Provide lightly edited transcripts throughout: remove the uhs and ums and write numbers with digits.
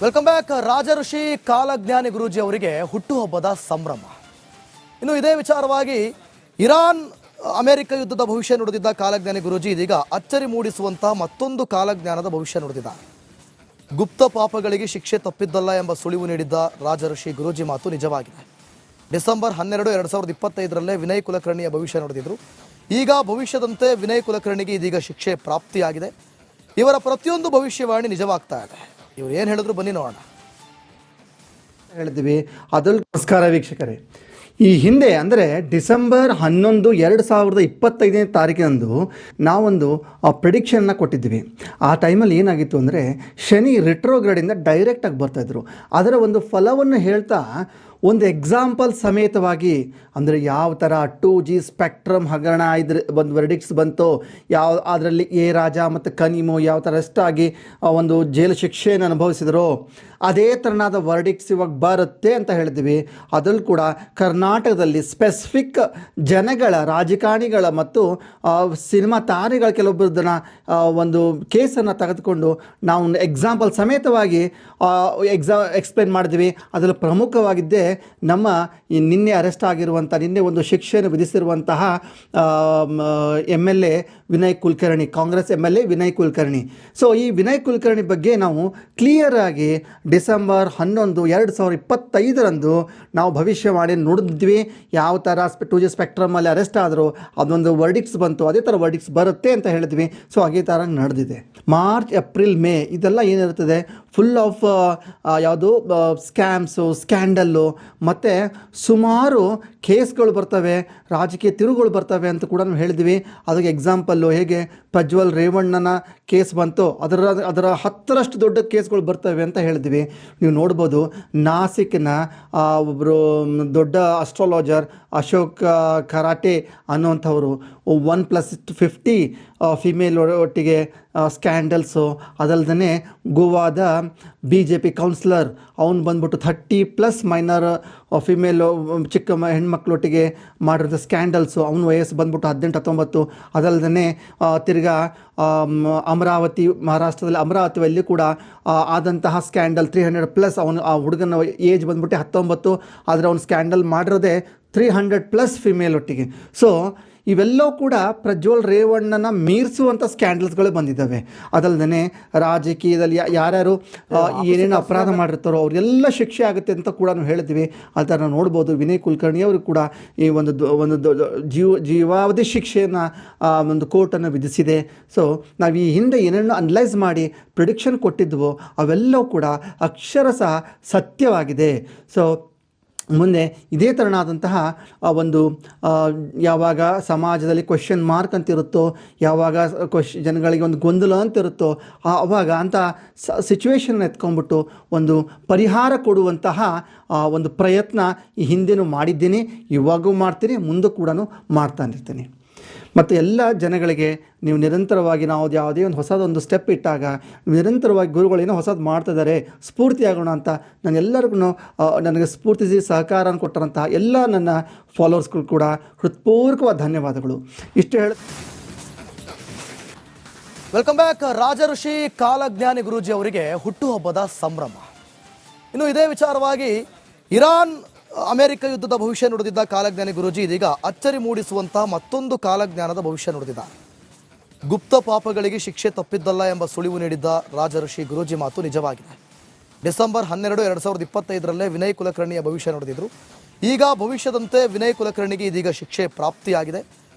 Welcome back. Rajarishi Kalajnani Guruji ಅವರಿಗೆ ಹುಟ್ಟುಹಬ್ಬದ ಸಂಭ್ರಮ. ಇನ್ನು ಇದೇ ವಿಚಾರವಾಗಿ ಇರಾನ್ ಅಮೆರಿಕ ಯುದ್ಧದ ಭವಿಷ್ಯ ನುಡಿದಿದ್ದ ಕಾಲಜ್ಞಾನಿ ಗುರೂಜಿ ಇದೀಗ ಅಚ್ಚರಿ ಮೂಡಿಸುವಂತಹ ಮತ್ತೊಂದು ಕಾಲಜ್ಞಾನದ ಭವಿಷ್ಯ ನುಡಿದಿದ್ದಾರೆ. ಗುಪ್ತ ಪಾಪಗಳಿಗೆ ಶಿಕ್ಷೆ ತಪ್ಪಿದ್ದಲ್ಲ ಎಂಬ ಸುಳಿವು ನೀಡಿದ್ದ ರಾಜಋಷಿ ಗುರೂಜಿ ಮಾತು ನಿಜವಾಗಿದೆ. ಡಿಸೆಂಬರ್ 12, 2025 ವಿನಯ್ ಕುಲಕರ್ಣಿಯ ಭವಿಷ್ಯ ನುಡಿದಿದ್ರು. ಈಗ ಭವಿಷ್ಯದಂತೆ ವಿನಯ್ ಕುಲಕರ್ಣಿಗೆ ಇದೀಗ ಶಿಕ್ಷೆ ಪ್ರಾಪ್ತಿಯಾಗಿದೆ. ಇವರ ಪ್ರತಿಯೊಂದು ಭವಿಷ್ಯವಾಣಿ ನಿಜವಾಗ್ತಾ ಇದೆ. ಇವರು ಏನು ಹೇಳಿದ್ರು ಬನ್ನಿ ನೋಡೋಣ. ಹೇಳಿದ್ವಿ ಅದರಲ್ಲಿ. ನಮಸ್ಕಾರ ವೀಕ್ಷಕರೇ, ಈ ಹಿಂದೆ ಅಂದರೆ ಡಿಸೆಂಬರ್ 11, 2025 ನಾವೊಂದು ಪ್ರಿಡಿಕ್ಷನ್ನ ಕೊಟ್ಟಿದ್ವಿ. ಆ ಟೈಮಲ್ಲಿ ಏನಾಗಿತ್ತು ಅಂದರೆ ಶನಿ ರಿಟ್ರೋಗ್ರೇಡಿಂದ ಡೈರೆಕ್ಟಾಗಿ ಬರ್ತಾಯಿದ್ರು. ಅದರ ಒಂದು ಫಲವನ್ನು ಹೇಳ್ತಾ ಒಂದು ಎಕ್ಸಾಂಪಲ್ ಸಮೇತವಾಗಿ, ಅಂದರೆ ಯಾವ ಥರ 2G ಸ್ಪೆಕ್ಟ್ರಮ್ ಹಗರಣ ಒಂದು ವರ್ಡಿಕ್ಟ್ಸ್ ಬಂತು, ಅದರಲ್ಲಿ ಎ ರಾಜ ಮತ್ತು ಕನಿಮು ಯಾವ ಥರ ಎಷ್ಟಾಗಿ ಒಂದು ಜೈಲು ಶಿಕ್ಷೆಯನ್ನು ಅನುಭವಿಸಿದರೋ ಅದೇ ಥರನಾದ ವರ್ಡಿಕ್ಟ್ಸ್ ಇವಾಗ ಬರುತ್ತೆ ಅಂತ ಹೇಳಿದ್ವಿ. ಅದರಲ್ಲೂ ಕೂಡ ಕರ್ನಾಟಕದಲ್ಲಿ ಸ್ಪೆಸಿಫಿಕ್ ಜನಗಳ, ರಾಜಕಾರಣಿಗಳ ಮತ್ತು ಸಿನಿಮಾ ತಾರೆಗಳ ಕೆಲವೊಬ್ಬರದನ್ನ ಒಂದು ಕೇಸನ್ನು ತೆಗೆದುಕೊಂಡು ನಾವು ಎಕ್ಸಾಂಪಲ್ ಸಮೇತವಾಗಿ ಎಕ್ಸ್ಪ್ಲೇನ್ ಮಾಡಿದ್ವಿ. ಅದರಲ್ಲಿ ಪ್ರಮುಖವಾಗಿದ್ದೇ ನಮ್ಮ ನಿನ್ನೆ ಅರೆಸ್ಟ್ ಆಗಿರುವಂಥ, ನಿನ್ನೆ ಒಂದು ಶಿಕ್ಷೆಯನ್ನು ವಿಧಿಸಿರುವಂತಹ MLA Vinay Kulkarni, Congress MLA Vinay Kulkarni. So ಈ ವಿನಯ್ ಕುಲಕರ್ಣಿ ಬಗ್ಗೆ ನಾವು ಕ್ಲಿಯರಾಗಿ ಡಿಸೆಂಬರ್ 11, 2025 ನಾವು ಭವಿಷ್ಯವಾಣಿ ನುಡಿದ್ವಿ. ಯಾವ ಥರ 2G ಸ್ಪೆಕ್ಟ್ರಮಲ್ಲಿ ಅರೆಸ್ಟ್ ಆದರೂ ಅದೊಂದು ವರ್ಡಿಕ್ಟ್ಸ್ ಬಂತು, ಅದೇ ಥರ ವರ್ಡಿಕ್ಟ್ಸ್ ಬರುತ್ತೆ ಅಂತ ಹೇಳಿದ್ವಿ. ಸೊ ಅದೇ ಥರ ನಡೆದಿದೆ. ಮಾರ್ಚ್, ಏಪ್ರಿಲ್, ಮೇ ಇದೆಲ್ಲ ಏನಿರ್ತದೆ ಫುಲ್ ಆಫ್ ಯಾವುದು ಸ್ಕ್ಯಾಮ್ಸು, ಸ್ಕ್ಯಾಂಡಲ್ಲು ಮತ್ತು ಸುಮಾರು ಕೇಸ್ಗಳು ಬರ್ತವೆ, ರಾಜಕೀಯ ತಿರುಗಳು ಬರ್ತವೆ ಅಂತ ಕೂಡ ನಾವು ಹೇಳಿದ್ವಿ. ಅದಕ್ಕೆ ಎಕ್ಸಾಂಪಲ್ಲು ಹೇಗೆ ಪ್ರಜ್ವಲ್ ರೇವಣ್ಣನ ಕೇಸ್ ಬಂತು, ಅದರ 10ರಷ್ಟು ದೊಡ್ಡ ಕೇಸ್ಗಳು ಬರ್ತವೆ ಅಂತ ಹೇಳಿದ್ವಿ. ನೀವು ನೋಡ್ಬೋದು, ನಾಸಿಕ್ನ ಒಬ್ಬರು ದೊಡ್ಡ ಅಸ್ಟ್ರಾಲಜರ್ ಅಶೋಕ್ ಖರಾಟೆ ಅನ್ನುವಂಥವರು 1+50 ಫಿಮೇಲ್ ಒಟ್ಟಿಗೆ ಸ್ಕ್ಯಾಂಡಲ್ಸು. ಅದಲ್ಲದೆ ಗೋವಾದ BJP ಕೌನ್ಸಿಲರ್ ಅವನು ಬಂದ್ಬಿಟ್ಟು 30+ ಮೈನರ್ ಫಿಮೇಲ್ ಚಿಕ್ಕ ಹೆಣ್ಮಕ್ಳೊಟ್ಟಿಗೆ ಮಾಡಿರೋಂಥ ಸ್ಕ್ಯಾಂಡಲ್ಸು. ಅವನ ವಯಸ್ಸು ಬಂದ್ಬಿಟ್ಟು 18-19. ಅದಲ್ಲದೆ ತಿರ್ಗಾ ಅಮರಾವತಿ, ಮಹಾರಾಷ್ಟ್ರದಲ್ಲಿ ಅಮರಾವತಿಯಲ್ಲಿ ಕೂಡ ಆದಂತಹ ಸ್ಕ್ಯಾಂಡಲ್ 300+. ಅವನು ಆ ಹುಡುಗನ ಏಜ್ ಬಂದ್ಬಿಟ್ಟು 19, ಆದರೆ ಅವನು ಸ್ಕ್ಯಾಂಡಲ್ ಮಾಡಿರೋದೇ 300+ ಫಿಮೇಲ್ ಒಟ್ಟಿಗೆ. ಸೊ ಇವೆಲ್ಲವೂ ಕೂಡ ಪ್ರಜ್ವಲ್ ರೇವಣ್ಣನ ಮೀರಿಸುವಂಥ ಸ್ಕ್ಯಾಂಡಲ್ಸ್ಗಳು ಬಂದಿದ್ದಾವೆ. ಅದಲ್ಲದೆ ರಾಜಕೀಯದಲ್ಲಿ ಯಾರ್ಯಾರು ಏನೇನು ಅಪರಾಧ ಮಾಡಿರ್ತಾರೋ ಅವರೆಲ್ಲ ಶಿಕ್ಷೆ ಆಗುತ್ತೆ ಅಂತ ಕೂಡ ನಾವು ಹೇಳಿದ್ವಿ. ಅದರ ನಾವು ನೋಡ್ಬೋದು, ವಿನಯ್ ಕುಲಕರ್ಣಿ ಅವರು ಕೂಡ ಈ ಒಂದು ಜೀವಾವಧಿ ಶಿಕ್ಷೆಯನ್ನು ಒಂದು ಕೋರ್ಟನ್ನು ವಿಧಿಸಿದೆ. ಸೊ ನಾವು ಈ ಹಿಂದೆ ಏನೇನು ಅನಲೈಸ್ ಮಾಡಿ ಪ್ರಿಡಿಕ್ಷನ್ ಕೊಟ್ಟಿದ್ವೋ ಅವೆಲ್ಲವೂ ಕೂಡ ಅಕ್ಷರಶಃ ಸತ್ಯವಾಗಿದೆ. ಸೊ ಮುಂದೆ ಇದೇ ಥರನಾದಂತಹ ಒಂದು ಯಾವಾಗ ಸಮಾಜದಲ್ಲಿ ಕ್ವೆಶ್ಚನ್ ಮಾರ್ಕ್ ಅಂತಿರುತ್ತೋ, ಯಾವಾಗ ಜನಗಳಿಗೆ ಒಂದು ಗೊಂದಲ ಅಂತಿರುತ್ತೋ ಆವಾಗ ಅಂಥ ಸಿಚುವೇಶನ್ ಎತ್ಕೊಂಡ್ಬಿಟ್ಟು ಒಂದು ಪರಿಹಾರ ಕೊಡುವಂತಹ ಒಂದು ಪ್ರಯತ್ನ ಈ ಹಿಂದೆನೂ ಮಾಡಿದ್ದೀನಿ, ಇವಾಗೂ ಮಾಡ್ತೀನಿ, ಮುಂದೆ ಕೂಡ ಮಾಡ್ತಾನಿರ್ತೀನಿ. ಮತ್ತು ಎಲ್ಲ ಜನಗಳಿಗೆ ನೀವು ನಿರಂತರವಾಗಿ ನಾವು ಯಾವುದೇ ಒಂದು ಹೊಸದೊಂದು ಸ್ಟೆಪ್ ಇಟ್ಟಾಗ ನಿರಂತರವಾಗಿ ಗುರುಗಳೇನೋ ಹೊಸದು ಮಾಡ್ತಿದ್ದಾರೆ, ಸ್ಫೂರ್ತಿಯಾಗೋಣ ಅಂತ ನಾನೆಲ್ಲರಿಗೂ ನನಗೆ ಸ್ಫೂರ್ತಿಸಿ ಸಹಕಾರ ಕೊಟ್ಟರಂತಹ ಎಲ್ಲ ನನ್ನ ಫಾಲೋವರ್ಸ್ಗಳು ಕೂಡ ಹೃತ್ಪೂರ್ವಕವಾದ ಧನ್ಯವಾದಗಳು. ಇಷ್ಟು ಹೇಳಿ ವೆಲ್ಕಮ್ ಬ್ಯಾಕ್. ರಾಜಋಷಿ ಕಾಲಜ್ಞಾನಿ ಗುರೂಜಿ ಅವರಿಗೆ ಹುಟ್ಟುಹಬ್ಬದ ಸಂಭ್ರಮ. ಇನ್ನು ಇದೇ ವಿಚಾರವಾಗಿ ಇರಾನ್ ಅಮೆರಿಕ ಯುದ್ಧದ ಭವಿಷ್ಯ ನುಡಿದಿದ್ದ ಕಾಲಜ್ಞಾನಿ ಗುರೂಜಿ ಇದೀಗ ಅಚ್ಚರಿ ಮೂಡಿಸುವಂತಹ ಮತ್ತೊಂದು ಕಾಲಜ್ಞಾನದ ಭವಿಷ್ಯ ನುಡಿದಿದ್ದಾರೆ. ಗುಪ್ತ ಪಾಪಗಳಿಗೆ ಶಿಕ್ಷೆ ತಪ್ಪಿದ್ದಲ್ಲ ಎಂಬ ಸುಳಿವು ನೀಡಿದ್ದ ರಾಜಋಷಿ ಗುರೂಜಿ ಮಾತು ನಿಜವಾಗಿದೆ. ಡಿಸೆಂಬರ್ 12, 2025 ವಿನಯ್ ಕುಲಕರ್ಣಿಯ ಭವಿಷ್ಯ ನುಡಿದಿದ್ರು. ಈಗ ಭವಿಷ್ಯದಂತೆ ವಿನಯ್ ಕುಲಕರ್ಣಿಗೆ ಇದೀಗ ಶಿಕ್ಷೆ ಪ್ರಾಪ್ತಿಯಾಗಿದೆ.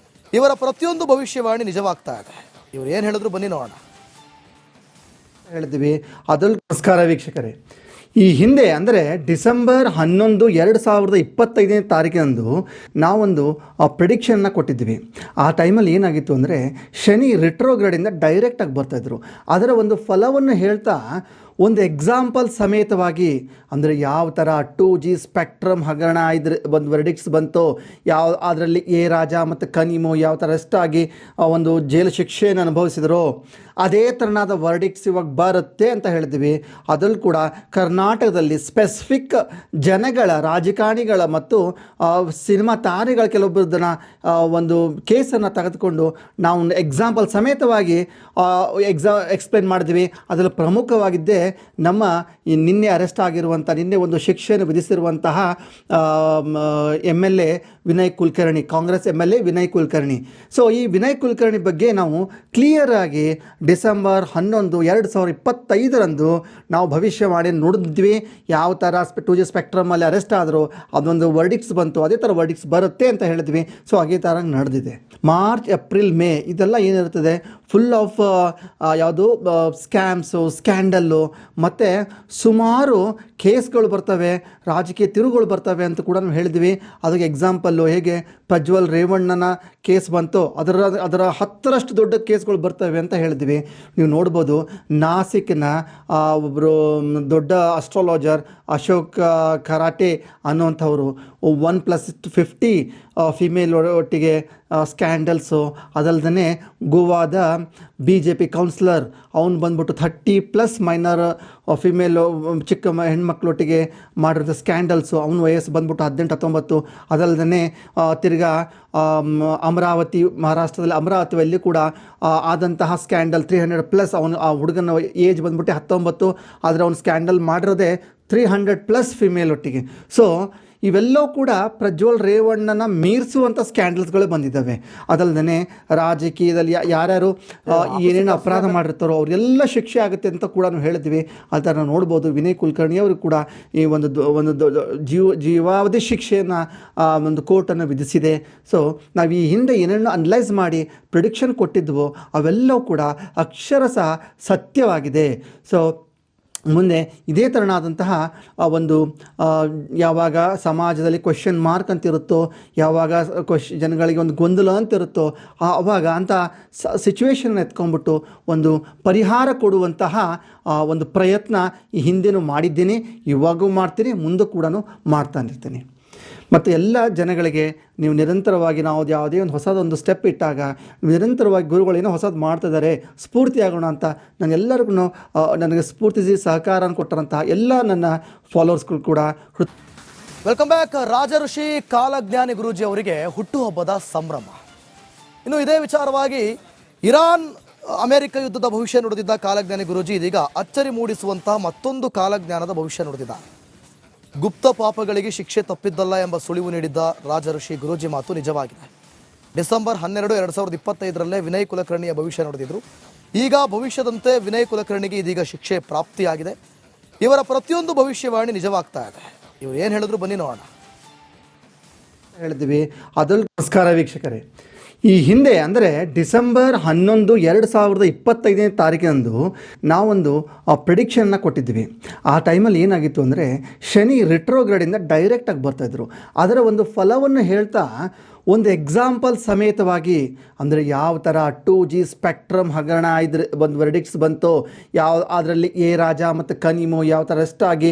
ಇವರ ಪ್ರತಿಯೊಂದು ಭವಿಷ್ಯವಾಣಿ ನಿಜವಾಗ್ತಾ ಇದೆ. ಇವರು ಏನು ಹೇಳಿದ್ರು ಬನ್ನಿ ನೋಡೋಣ. ಹೇಳಿದ್ವಿ ಅದರಲ್ಲಿ. ನಮಸ್ಕಾರ ವೀಕ್ಷಕರೇ, ಈ ಹಿಂದೆ ಅಂದರೆ ಡಿಸೆಂಬರ್ 11, 2025 ನಾವೊಂದು ಪ್ರಿಡಿಕ್ಷನ್ನ ಕೊಟ್ಟಿದ್ವಿ. ಆ ಟೈಮಲ್ಲಿ ಏನಾಗಿತ್ತು ಅಂದರೆ ಶನಿ ರಿಟ್ರೋಗ್ರೇಡಿಂದ ಡೈರೆಕ್ಟಾಗಿ ಬರ್ತಾಯಿದ್ರು. ಅದರ ಒಂದು ಫಲವನ್ನು ಹೇಳ್ತಾ ಒಂದು ಎಕ್ಸಾಂಪಲ್ ಸಮೇತವಾಗಿ, ಅಂದರೆ ಯಾವ ಥರ 2G ಸ್ಪೆಕ್ಟ್ರಮ್ ಹಗರಣ ಇದ್ರ ಒಂದು ವರ್ಡಿಕ್ಟ್ಸ್ ಬಂತು, ಅದರಲ್ಲಿ ಎ ರಾಜ ಮತ್ತು ಕನಿಮು ಯಾವ ಥರ ಅಷ್ಟಾಗಿ ಒಂದು ಜೈಲು ಶಿಕ್ಷೆಯನ್ನು ಅನುಭವಿಸಿದರು, ಅದೇ ಥರನಾದ ವರ್ಡಿಕ್ಟ್ಸ್ ಇವಾಗ ಬರುತ್ತೆ ಅಂತ ಹೇಳಿದ್ವಿ. ಅದರಲ್ಲೂ ಕೂಡ ಕರ್ನಾಟಕದಲ್ಲಿ ಸ್ಪೆಸಿಫಿಕ್ ಜನಗಳ, ರಾಜಕಾರಣಿಗಳ ಮತ್ತು ಸಿನಿಮಾ ತಾರೆಗಳ ಕೆಲವೊಬ್ಬರನ್ನ ಒಂದು ಕೇಸನ್ನು ತೆಗೆದುಕೊಂಡು ನಾವು ಎಕ್ಸಾಂಪಲ್ ಸಮೇತವಾಗಿ ಎಕ್ಸ್ಪ್ಲೇನ್ ಮಾಡಿದ್ವಿ. ಅದರಲ್ಲಿ ಪ್ರಮುಖವಾಗಿದ್ದೇ ನಮ್ಮ ಈ ನಿನ್ನೆ ಅರೆಸ್ಟ್ ಆಗಿರುವಂಥ, ನಿನ್ನೆ ಒಂದು ಶಿಕ್ಷೆಯನ್ನು ವಿಧಿಸಿರುವಂತಹ MLA Vinay Kulkarni, Congress MLA Vinay Kulkarni. So ಈ ವಿನಯ್ ಕುಲಕರ್ಣಿ ಬಗ್ಗೆ ನಾವು ಕ್ಲಿಯರ್ ಆಗಿ ಡಿಸೆಂಬರ್ 11, 2025 ನಾವು ಭವಿಷ್ಯವಾಣಿ ನೋಡಿದ್ವಿ. ಯಾವ ಥರ 2G ಸ್ಪೆಕ್ಟ್ರಮಲ್ಲಿ ಅರೆಸ್ಟ್ ಆದರೂ ಅದೊಂದು ವರ್ಡಿಕ್ಟ್ಸ್ ಬಂತು, ಅದೇ ಥರ ವರ್ಡಿಕ್ಟ್ಸ್ ಬರುತ್ತೆ ಅಂತ ಹೇಳಿದ್ವಿ. ಸೊ ಅದೇ ಥರ ನಡೆದಿದೆ. ಮಾರ್ಚ್, ಏಪ್ರಿಲ್, ಮೇ ಇದೆಲ್ಲ ಏನಿರ್ತದೆ ಫುಲ್ ಆಫ್ ಯಾವುದು ಸ್ಕ್ಯಾಮ್ಸು, ಸ್ಕ್ಯಾಂಡಲ್ಲು ಮತ್ತು ಸುಮಾರು ಕೇಸ್ಗಳು ಬರ್ತವೆ, ರಾಜಕೀಯ ತಿರುಗಳು ಬರ್ತವೆ ಅಂತ ಕೂಡ ನಾವು ಹೇಳಿದ್ವಿ. ಅದಕ್ಕೆ ಎಕ್ಸಾಂಪಲ್ಲು ಹೇಗೆ ಪ್ರಜ್ವಲ್ ರೇವಣ್ಣನ ಕೇಸ್ ಬಂತು, ಅದರ 10ರಷ್ಟು ದೊಡ್ಡ ಕೇಸ್ಗಳು ಬರ್ತವೆ ಅಂತ ಹೇಳಿದ್ವಿ. ನೀವು ನೋಡ್ಬೋದು ನಾಸಿಕ್ನ ಒಬ್ಬರು ದೊಡ್ಡ ಅಸ್ಟ್ರಾಲಜರ್ ಅಶೋಕ್ ಖರಾಟೆ ಅನ್ನುವಂಥವರು 1+50 ಫಿಮೇಲ್ ಒಟ್ಟಿಗೆ ಸ್ಕ್ಯಾಂಡಲ್ಸು, ಅದಲ್ಲದೆ ಗೋವಾದ BJP ಕೌನ್ಸಿಲರ್ ಅವನು ಬಂದ್ಬಿಟ್ಟು 30+ ಮೈನರ್ ಫಿಮೇಲ್ ಚಿಕ್ಕ ಹೆಣ್ಮಕ್ಳೊಟ್ಟಿಗೆ ಮಾಡಿರೋಂಥ ಸ್ಕ್ಯಾಂಡಲ್ಸು, ಅವನ ವಯಸ್ಸು ಬಂದ್ಬಿಟ್ಟು 18-19. ಅದಲ್ಲದೆ ತಿರ್ಗಾ ಅಮರಾವತಿ, ಮಹಾರಾಷ್ಟ್ರದಲ್ಲಿ ಅಮರಾವತಿಯಲ್ಲಿ ಕೂಡ ಆದಂತಹ ಸ್ಕ್ಯಾಂಡಲ್ 300+, ಅವನು ಆ ಹುಡುಗನ ಏಜ್ ಬಂದ್ಬಿಟ್ಟು 19, ಆದರೆ ಅವನು ಸ್ಕ್ಯಾಂಡಲ್ ಮಾಡಿರೋದೇ 300+ ಫಿಮೇಲ್ ಒಟ್ಟಿಗೆ. ಸೊ ಇವೆಲ್ಲವೂ ಕೂಡ ಪ್ರಜ್ವಲ್ ರೇವಣ್ಣನ ಮೀರಿಸುವಂಥ ಸ್ಕ್ಯಾಂಡಲ್ಸ್ಗಳು ಬಂದಿದ್ದಾವೆ. ಅದಲ್ಲದೆ ರಾಜಕೀಯದಲ್ಲಿ ಯಾರ್ಯಾರು ಏನೇನು ಅಪರಾಧ ಮಾಡಿರ್ತಾರೋ ಅವರೆಲ್ಲ ಶಿಕ್ಷೆ ಆಗುತ್ತೆ ಅಂತ ಕೂಡ ನಾವು ಹೇಳಿದ್ವಿ. ಅದನ್ನು ನಾವು ನೋಡ್ಬೋದು. ವಿನಯ್ ಕುಲಕರ್ಣಿ ಅವರು ಕೂಡ ಈ ಒಂದು ಜೀವಾವಧಿ ಶಿಕ್ಷೆಯನ್ನು ಒಂದು ಕೋರ್ಟನ್ನು ವಿಧಿಸಿದೆ. ಸೊ ನಾವು ಈ ಹಿಂದೆ ಏನೇನು ಅನಲೈಸ್ ಮಾಡಿ ಪ್ರಿಡಿಕ್ಷನ್ ಕೊಟ್ಟಿದ್ವೋ ಅವೆಲ್ಲವೂ ಕೂಡ ಅಕ್ಷರಶಃ ಸತ್ಯವಾಗಿದೆ. ಸೊ ಮುಂದೆ ಇದೇ ಥರನಾದಂತಹ ಒಂದು ಯಾವಾಗ ಸಮಾಜದಲ್ಲಿ ಕ್ವೆಶ್ಚನ್ ಮಾರ್ಕ್ ಅಂತಿರುತ್ತೋ, ಯಾವಾಗ ಜನಗಳಿಗೆ ಒಂದು ಗೊಂದಲ ಅಂತಿರುತ್ತೋ, ಆವಾಗ ಅಂಥ ಸಿಚುವೇಶನ್ ಎತ್ಕೊಂಡ್ಬಿಟ್ಟು ಒಂದು ಪರಿಹಾರ ಕೊಡುವಂತಹ ಒಂದು ಪ್ರಯತ್ನ ಈ ಹಿಂದೆನೂ ಮಾಡಿದ್ದೀನಿ, ಇವಾಗೂ ಮಾಡ್ತೀನಿ, ಮುಂದೆ ಕೂಡ ಮಾಡ್ತಾನಿರ್ತೀನಿ. ಮತ್ತು ಎಲ್ಲ ಜನಗಳಿಗೆ ನೀವು ನಿರಂತರವಾಗಿ ನಾವು ಯಾವುದೇ ಒಂದು ಹೊಸದೊಂದು ಸ್ಟೆಪ್ ಇಟ್ಟಾಗ ನಿರಂತರವಾಗಿ ಗುರುಗಳು ಏನೋ ಹೊಸದು ಮಾಡ್ತಿದ್ದಾರೆ, ಸ್ಫೂರ್ತಿ ಆಗೋಣ ಅಂತ ನಾನು ಎಲ್ಲರಿಗೂ ನನಗೆ ಸ್ಫೂರ್ತಿಸಿ ಸಹಕಾರನ ಕೊಟ್ಟರಂತಹ ಎಲ್ಲ ನನ್ನ ಫಾಲೋವರ್ಸ್ಗಳು ಕೂಡ ವೆಲ್ಕಮ್ ಬ್ಯಾಕ್. ರಾಜಋಷಿ ಕಾಲಜ್ಞಾನಿ ಗುರೂಜಿ ಅವರಿಗೆ ಹುಟ್ಟುಹಬ್ಬದ ಸಂಭ್ರಮ. ಇನ್ನು ಇದೇ ವಿಚಾರವಾಗಿ ಇರಾನ್ ಅಮೆರಿಕ ಯುದ್ಧದ ಭವಿಷ್ಯ ನುಡಿದಿದ್ದ ಕಾಲಜ್ಞಾನಿ ಗುರೂಜಿ ಇದೀಗ ಅಚ್ಚರಿ ಮೂಡಿಸುವಂತಹ ಮತ್ತೊಂದು ಕಾಲಜ್ಞಾನದ ಭವಿಷ್ಯ ನುಡಿದಿದ್ದಾರೆ. ಗುಪ್ತ ಪಾಪಗಳಿಗೆ ಶಿಕ್ಷೆ ತಪ್ಪಿದ್ದಲ್ಲ ಎಂಬ ಸುಳಿವು ನೀಡಿದ್ದ ರಾಜಋಷಿ ಗುರೂಜಿ ಮಾತು ನಿಜವಾಗಿದೆ. ಡಿಸೆಂಬರ್ 12, 2025 ವಿನಯ್ ಕುಲಕರ್ಣಿಯ ಭವಿಷ್ಯ ನುಡಿದಿದ್ರು. ಈಗ ಭವಿಷ್ಯದಂತೆ ವಿನಯ್ ಕುಲಕರ್ಣಿಗೆ ಇದೀಗ ಶಿಕ್ಷೆ ಪ್ರಾಪ್ತಿಯಾಗಿದೆ. ಇವರ ಪ್ರತಿಯೊಂದು ಭವಿಷ್ಯವಾಣಿ ನಿಜವಾಗ್ತಾ ಇದೆ. ಇವರು ಏನು ಹೇಳಿದ್ರು ಬನ್ನಿ ನೋಡೋಣ. ಹೇಳಿದ್ವಿ ಅದರಲ್ಲಿ. ನಮಸ್ಕಾರ ವೀಕ್ಷಕರೇ. ಈ ಹಿಂದೆ ಅಂದರೆ ಡಿಸೆಂಬರ್ 11, 2025 ನಾವೊಂದು ಪ್ರಿಡಿಕ್ಷನ್ನ ಕೊಟ್ಟಿದ್ವಿ. ಆ ಟೈಮಲ್ಲಿ ಏನಾಗಿತ್ತು ಅಂದರೆ ಶನಿ ರಿಟ್ರೋಗ್ರೇಡಿಂದ ಡೈರೆಕ್ಟಾಗಿ ಬರ್ತಾಯಿದ್ರು. ಅದರ ಒಂದು ಫಲವನ್ನು ಹೇಳ್ತಾ ಒಂದು ಎಕ್ಸಾಂಪಲ್ ಸಮೇತವಾಗಿ, ಅಂದರೆ ಯಾವ ಥರ 2G ಸ್ಪೆಕ್ಟ್ರಮ್ ಹಗರಣ ಒಂದು ವರ್ಡಿಕ್ಟ್ಸ್ ಬಂತು, ಅದರಲ್ಲಿ ಎ ರಾಜ ಮತ್ತು ಕನಿಮು ಯಾವ ಥರ ಅಷ್ಟಾಗಿ